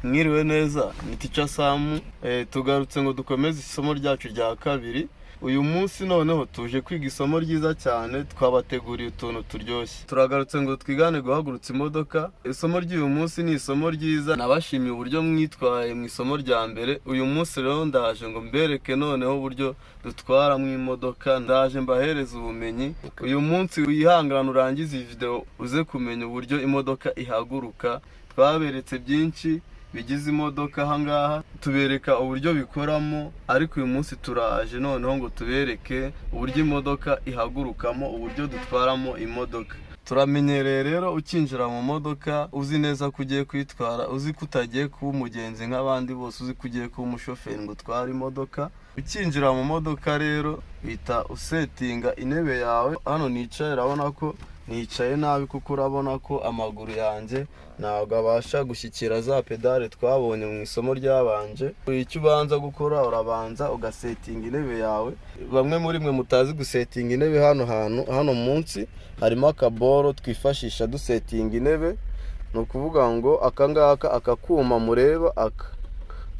Mwiriwe neza, ni Teacher Sam. Tugarutse ngo dukomeze isomo ryacu rya kabiri. Uyu munsi noneho tuje kwiga isomo ryiza cyane, twabateguriye utuntu turyoshye. Turagarutse ngo twigane guhagurutsa imodoka. Isomo ry'uyu munsi ni isomo ryiza. Nabashimiye uburyo mwitwaye mu isomo rya mbere. Uyu munsi rero ndaje ngo mbereke noneho uburyo dutwara mu imodoka. Ndaje mbahereza ubumenyi. Uyu munsi wihangana urangize iyi video uze kumenya uburyo imodoka ihaguruka. Twaberetse byinshi bigize imodoka ahangaha, tubereka uburyo bikoramo, ariko uyu munsi turaje noneho ngo tubereke uburyo imodoka ihagurukamo, uburyo dutwaramo imodoka. Turamenyereye rero ukinjira mu modoka uzi neza ko ugiye kwitwara, uzi ko utagiye kuba umugenzi nk'abandi bose, uzi ko ugiye kuba umushoferi ngo utware imodoka. Ukinjira mu modoka rero uhita usetinga intebe yawe. Hano nicaye urabona ko nicaye nabi kuko urabona ko amaguru yanjye ntabwo abasha gushyikira za pedale twabonye mu isomo ryabanje. Icyo ubanza gukora urabanza ugasetinga intebe yawe. Bamwe muri mwe mutazi gusetinga intebe, hano munsi harimo akaboro twifashisha dusetinga intebe. Ni ukuvuga ngo akangaka akakuma mureba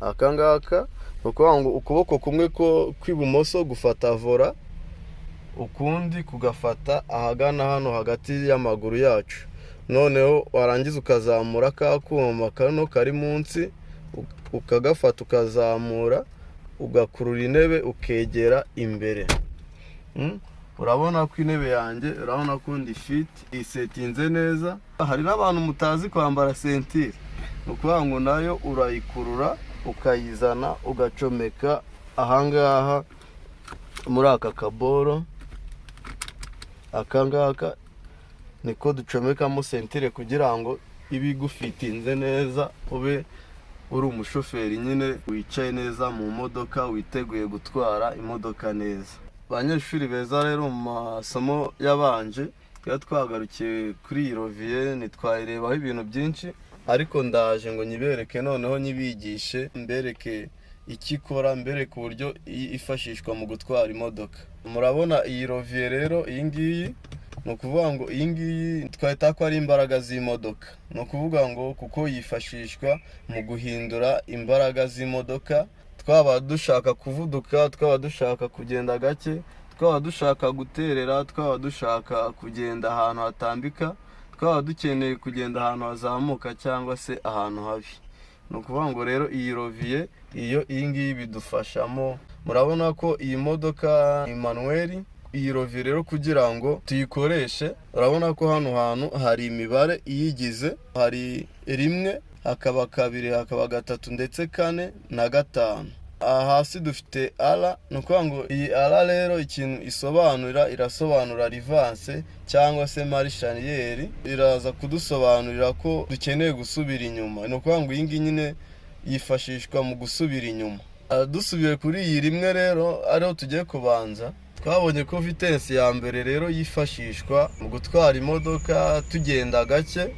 akangaka ni ukuvuga ngo ukuboko kumwe kw'ibumoso gufata vola, ukundi kugafata ahagana hano hagati y'amaguru yacu. Noneho warangiza ukazamura ka kuma kano kari munsi, ukagafata ukazamura, ugakurura intebe ukegera imbere. Urabona ko intebe yanjye, urabona ko ndi fit, isetinze neza. Hari n'abantu mutazi kwambara sentire, ni ukuvuga ngo nayo urayikurura ukayizana ugacomeka ahangaha muri aka kaboro. Akangaka niko ducomekamo sentire kugira ngo ibe igufitinze neza, ube uri umushoferi nyine wicaye neza mu modoka, witeguye gutwara imodoka neza. Abanyeshuri beza rero, mu masomo yabanje twagarukiye kuri iyi roviye, ntitwayirebaho ibintu byinshi, ariko ndaje ngo nyibereke noneho nyibigishe, mbereke icyo ikora, mbereke uburyo ifashishwa mu gutwara imodoka. Murabona iyi roviye rero, iyi ngiyi ni ukuvuga ngo iyi ngiyi twahita ko ari imbaraga z'imodoka. Ni ukuvuga ngo kuko yifashishwa mu guhindura imbaraga z'imodoka, twaba dushaka kuvuduka, twaba dushaka kugenda gake, twaba dushaka guterera, twaba dushaka kugenda ahantu hatambika, twaba dukeneye kugenda ahantu hazamuka cyangwa se ahantu habi. Ni ukuvuga ngo rero iyi roviye iyi ngiyi bidufashamo. Murabona ko iyi modoka ni manuweli. Iyi roviye rero kugira ngo tuyikoreshe, urabona ko hano hantu hari imibare iyigize, hari 1, hakaba 2, hakaba 3 ndetse 4 na 5. Hasi dufite ara. Ni ukuvuga ngo iyi ara rero ikintu isobanura, irasobanura rivanse cyangwa se marishaniyeri. Iraza kudusobanurira ko dukeneye gusubira inyuma. Ni ukuvuga ngo iyi ngiyi nyine yifashishwa mu gusubira inyuma. Dusubiye kuri iyi 1 rero ariho tugiye kubanza, twabonye ko vitesi ya mbere rero yifashishwa mu gutwara imodoka tugenda gake,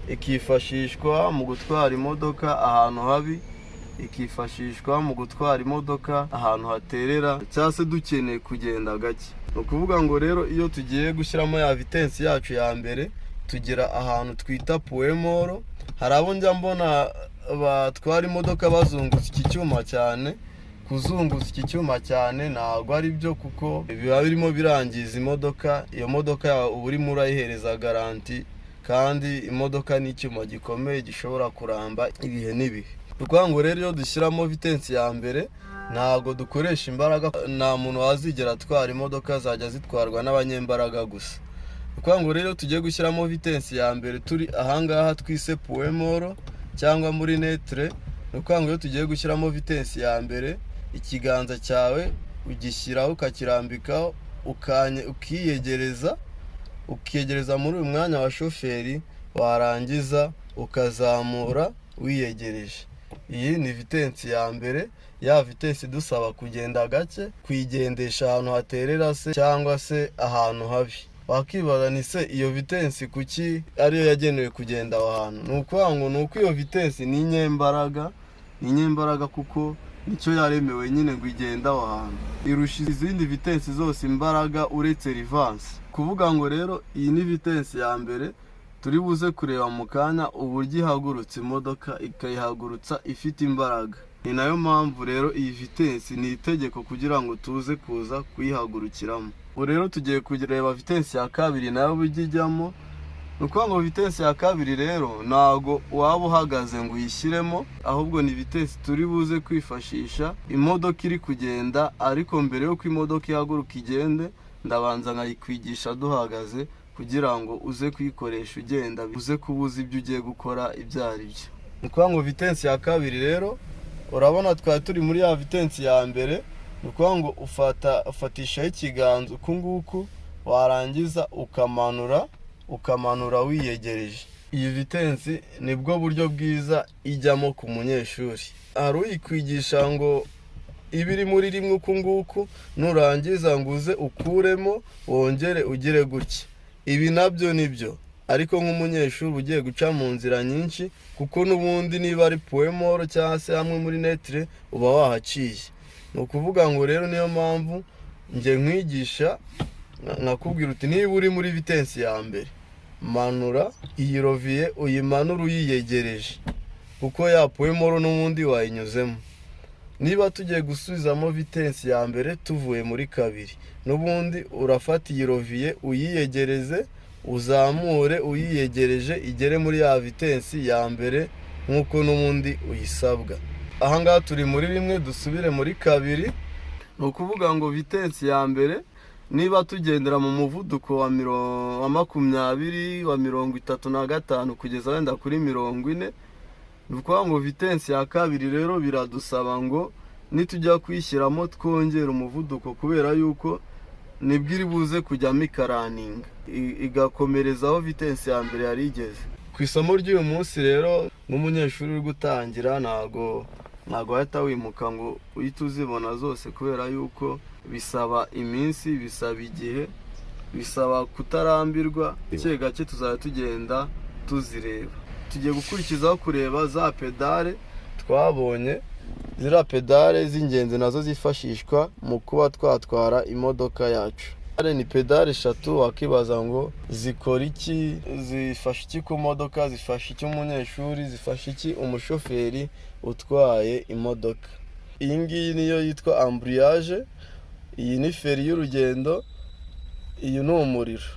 ikifashishwa mu gutwara imodoka ahantu habi, ikifashishwa mu gutwara imodoka ahantu haterera cyangwa se dukeneye kugenda gake. Ni ukuvuga ngo rero iyo tugiye gushyiramo ya vitesi yacu ya mbere, tugira ahantu twita puwemoro. Hari abo njya mbona batwara imodoka bazungutse iki cyuma cyane. Kuzunguza iki cyuma cyane ntabwo ari byo, kuko biba birimo birangiza imodoka. Iyo modoka yawe uba urimo urayihereza garanti, kandi imodoka ni icyuma gikomeye gishobora kuramba ibihe n'ibihe. Ni ukuvuga ngo rero iyo dushyiramo vitesi ya mbere ntabwo dukoresha imbaraga. Nta muntu wazigera atwara imodoka zajya zitwarwa n'abanyembaraga gusa. Ni ukuvuga ngo rero tugiye gushyiramo vitesi ya mbere turi ahangaha twise puwemoro cyangwa muri netre. Ni ukuvuga ngo iyo tugiye gushyiramo vitesi ya mbere, ikiganza cyawe ugishyiraho ukakirambikaho, ukiyegereza muri uyu mwanya wa shoferi, warangiza ukazamura wiyegereje. Iyi ni vitesi ya mbere. Ya vitesi dusaba kugenda gake, kuyigendesha ahantu haterera se cyangwa se ahantu habi. Wakibaza ni se iyo vitesi kuki ariyo yagenewe kugenda aho hantu? Ni ukuvuga ngo ni uko iyo vitesi ni inyembaraga kuko nicyo yaremewe nyine ngo igenda aho hantu. Irusha izindi vitesi zose imbaraga uretse rivanse. Kuvuga ngo rero iyi ni vitesi ya mbere turi buze kureba mu kanya uburyo ihagurutsa imodoka ikayihagurutsa ifite imbaraga. Ni nayo mpamvu rero iyi vitensi ni itegeko kugira ngo tuze kuza kuyihagurukiramo. Ubu rero tugiye kureba vitensi ya kabiri nayo uburyo ijyamo. Ni ukuvuga ngo vitensi ya kabiri rero ntago waba uhagaze ngo uyishyiremo, ahubwo ni vitensi turi buze kwifashisha imodoka iri kugenda, ariko mbere yuko imodoka ihaguruka igende ndabanza nkayikwigisha duhagaze kugira ngo uze kuyikoresha ugenda uze kubuza ibyo ugiye gukora ibyo ari byo. Ni ukuvuga ngo vitensi ya kabiri rero urabona twari turi muri ya vitensi ya mbere. Ni ukuvuga ngo ufatishaho ikiganza uku nguku, warangiza ukamanura wiyegereje. Iyi vitensi nibwo buryo bwiza ijyamo ku munyeshuri. Hari uyikwigisha ngo iba iri muri rimwe uku nguku, nurangiza ngo uze ukuremo wongere ugire gutya. Ibi nabyo nibyo, ariko nk'umunyeshuri ugiye guca mu nzira nyinshi, kuko n'ubundi niba ari poemoro cyangwa se hamwe muri netre uba wahaciye. Ni ukuvuga ngo rero niyo mpamvu njye nkwigisha nakubwira uti niba uri muri vitensi ya mbere, manura iyi roviye uyimanura uyiyegereje, kuko ya poemoro n'ubundi wayinyuzemo. Niba tugiye gusubizamo vitensi ya mbere tuvuye muri kabiri, n'ubundi urafata iyi roviye uyiyegereze, uzamure uyiyegereje igere muri ya vitensi ya mbere nk'uko n'ubundi uyisabwa. Ahangaha turi muri rimwe, dusubire muri kabiri. Ni ukuvuga ngo vitensi ya mbere niba tugendera mu muvuduko wa 20, wa 35 kugeza wenda kuri 40, ni ukuvuga ngo vitensi ya kabiri rero biradusaba ngo nitujya kuyishyiramo twongera umuvuduko, kubera yuko nibwo iri buze kujyamo ikaraninga igakomerezaho vitensi ya mbere yari igeze. Ku isomo ry'uyu munsi rero nk'umunyeshuri uri gutangira ntago wahita wimuka ngo uhite uzibona zose, kubera yuko bisaba iminsi, bisaba igihe, bisaba kutarambirwa. Gake gake tuzajya tugenda tuzireba. Tugiye gukurikizaho kureba za pedale twabonye. Ziriya pedale z'ingenzi nazo zifashishwa mu kuba twatwara imodoka yacu. Ni pedale 3, wakibaza ngo zikora iki, zifasha iki ku modoka, zifasha iki umunyeshuri, zifasha iki umushoferi utwaye imodoka. Iyi ngiyi niyo yitwa ambriyage, iyi ni feri y'urugendo, iyi ni umuriro.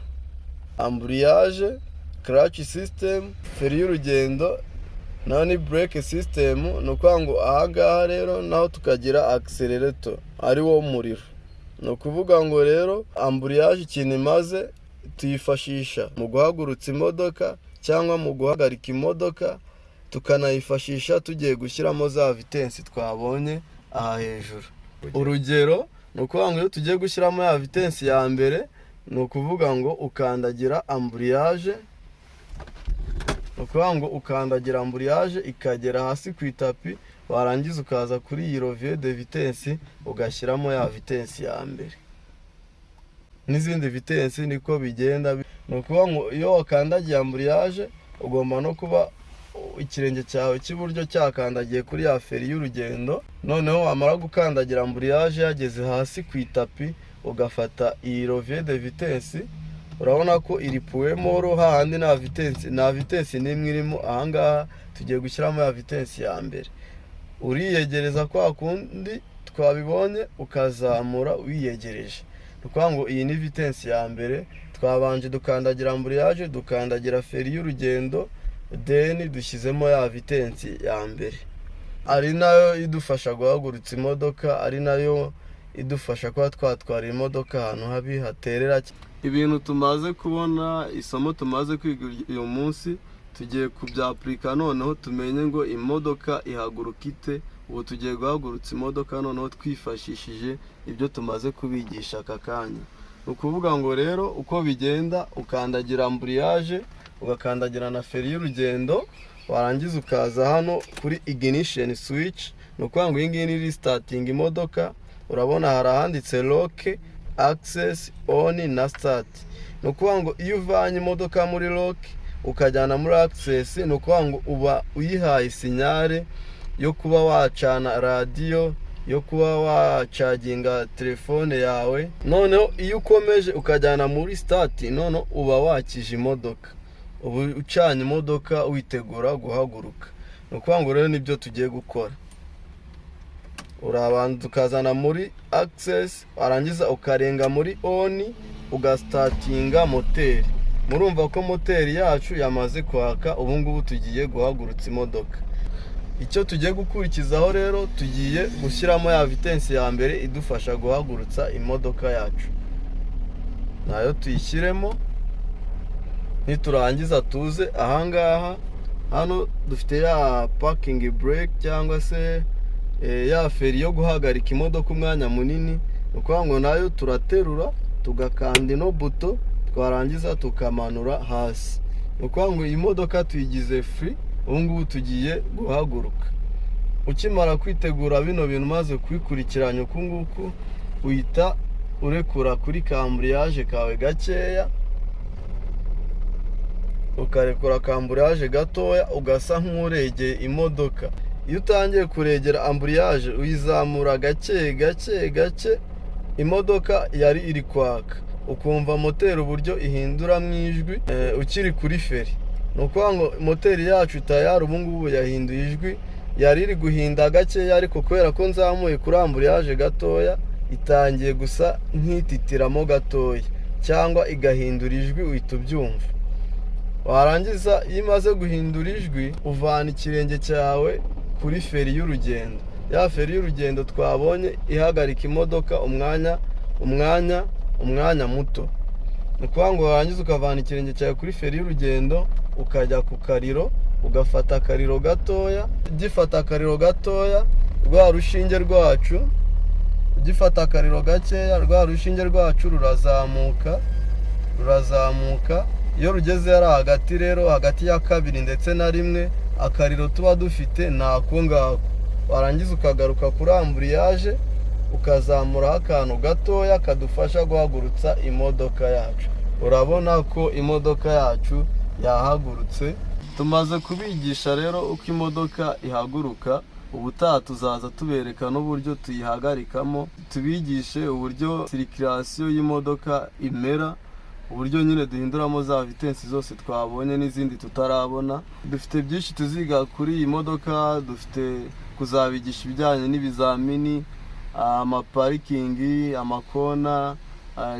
Ambriyage, clutch system, feri y'urugendo, naho ni brake system. Ni ukuvuga ngo ahangaha rero naho tukagira accelerator ari wo muriro. Ni ukuvuga ngo rero ambriyage ikintu imaze tuyifashisha mu guhagurutsa imodoka cyangwa mu guhagarika imodoka, tukanayifashisha tugiye gushyiramo za vitensi twabonye aha hejuru. Urugero ni ukuvuga ngo iyo tugiye gushyiramo ya vitensi ya mbere, ni ukuvuga ngo ukandagira ambriyage. Ni ukuvuga ngo ukandagira ambriyage ikagera hasi ku itapi, warangiza ukaza kuri iyi rovier de vitesse ugashyiramo ya vitensi ya mbere. N'izindi vitensi niko bigenda. Ni ukuvuga ngo iyo wakandagiye ambriyage ugomba no kuba ikirenge cyawe cy'iburyo cyakandagiye kuri ya feri y'urugendo. Noneho wamara gukandagira ambriyage yageze hasi ku itapi, ugafata iyi rovier de vitesse. Urabona ko iri poemoro, hahandi nta vitensi n'imwe irimo. Ahangaha tugiye gushyiramo ya vitensi ya mbere. Uriyegereza kwa kundi twabibonye, ukazamura wiyegereje. Ni ukuvuga ngo iyi ni vitensi ya mbere. Twabanje dukandagira ambriyage, dukandagira feri y'urugendo, then dushyizemo ya vitensi ya mbere. Ari nayo idufasha guhagurutsa imodoka, ari nayo idufasha kuba twatwara imodoka ahantu habi haterera. Ibintu tumaze kubona, isomo tumaze kwiga uyu munsi, tugiye kubyapurika noneho tumenye ngo imodoka ihaguruka ite. Ubu tugiye guhagurutsa imodoka noneho twifashishije ibyo tumaze kubigisha aka kanya. Ni ukuvuga ngo rero uko bigenda, ukandagira ambriyage, ugakandagira na feri y'urugendo, warangiza ukaza hano kuri ignition switch. Ni ukuvuga ngo iyi ngiyi ni restarting imodoka. Urabona hari ahanditse lock, access, on na start. Ni ukuvuga ngo iyo uvanye imodoka muri lock ukajyana muri access, ni ukuvuga ngo uba uyihaye sinyare yo kuba wacana radiyo, yo kuba wacaginga telefone yawe. Noneho iyo ukomeje ukajyana muri start, noneho uba wakije imodoka. ubu ucanye imodoka witegura guhaguruka. Ni ukuvuga ngo rero nibyo tugiye gukora. Urabanza ukazana muri access, warangiza ukarenga muri on, ugastartinga moteri. Murumva ko moteri yacu yamaze kwaka. Ubu ngubu tugiye guhagurutsa imodoka. Icyo tugiye gukurikizaho rero, tugiye gushyiramo ya vitesse ya mbere idufasha guhagurutsa imodoka yacu. Nayo tuyishyiremo. Niturangiza tuze ahangaha, hano dufite ya parking brake cyangwa se ya feri yo guhagarika imodoka umwanya munini. Ni ukuvuga ngo nayo turaterura tugakanda ino buto, twarangiza tukamanura hasi. Ni ukuvuga ngo iyi modoka tuyigize free. Ubu ngubu tugiye guhaguruka. Ukimara kwitegura bino bintu maze kubikurikiranya uku nguku, uhita urekura kuri cambriyage kawe gakeya, ukarekura cambriyage gatoya, ugasa nk'uregeye imodoka. Iyo utangiye kuregera ambriyage uyizamura gake gake, imodoka yari iri kwaka, ukumva moteri uburyo ihindura mu ijwi ukiri kuri feri. Ni ukuvuga ngo moteri yacu tayari ubu ngubu yahinduye ijwi. Yari iri guhinda gakeya, ariko kubera ko nzamuye kuri ambriyage gatoya, itangiye gusa nk'ititiramo gatoya cyangwa igahindura ijwi, uhita ubyumva. Warangiza iyo imaze guhindura ijwi, uvana ikirenge cyawe kuri feri y'urugendo. Ya feri y'urugendo twabonye ihagarika imodoka umwanya muto. Ni ukuvuga ngo warangiza ukavana ikirenge cyawe kuri feri y'urugendo, ukajya ku kariro, ugafata akariro gatoya. Ugifata akariro gatoya, rwa rushinge rwacu, ugifata akariro gakeya, rwa rushinge rwacu rurazamuka. Iyo rugeze ari hagati rero, hagati ya 2 ndetse na 1, akariro tuba dufite nako ngako. Warangiza ukagaruka kuri ambriyage, ukazamuraho akantu gatoya kadufasha guhagurutsa imodoka yacu. Urabona ko imodoka yacu yahagurutse. Tumaze kubigisha rero uko imodoka ihaguruka. Ubutaha tuzaza tubereka n'uburyo tuyihagarikamo, tubigishe uburyo circulation y'imodoka imera, uburyo nyine duhinduramo za vitesse zose twabonye n'izindi tutarabona. Dufite byinshi tuziga kuri iyi modoka. Dufite kuzabigisha ibijyanye n'ibizamini, amaparikingi, amakona,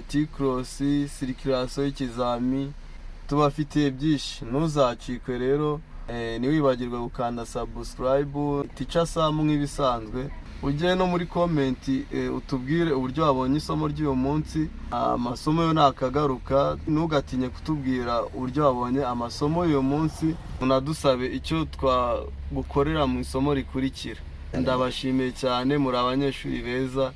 T-cross, circulation y'ikizami. Tubafitiye byinshi, ntuzacikwe rero. Ntiwibagirwe gukanda subscribe. Teacher Sam nk'ibisanzwe. Ujye no muri comment utubwire uburyo wabonye isomo ry'uyu munsi. Amasomo yo nakagaruka, ntugatinye kutubwira uburyo wabonye amasomo y'uyu munsi. Unadusabe icyo twagukorera mu isomo rikurikira. Ndabashimiye cyane, muri abanyeshuri beza.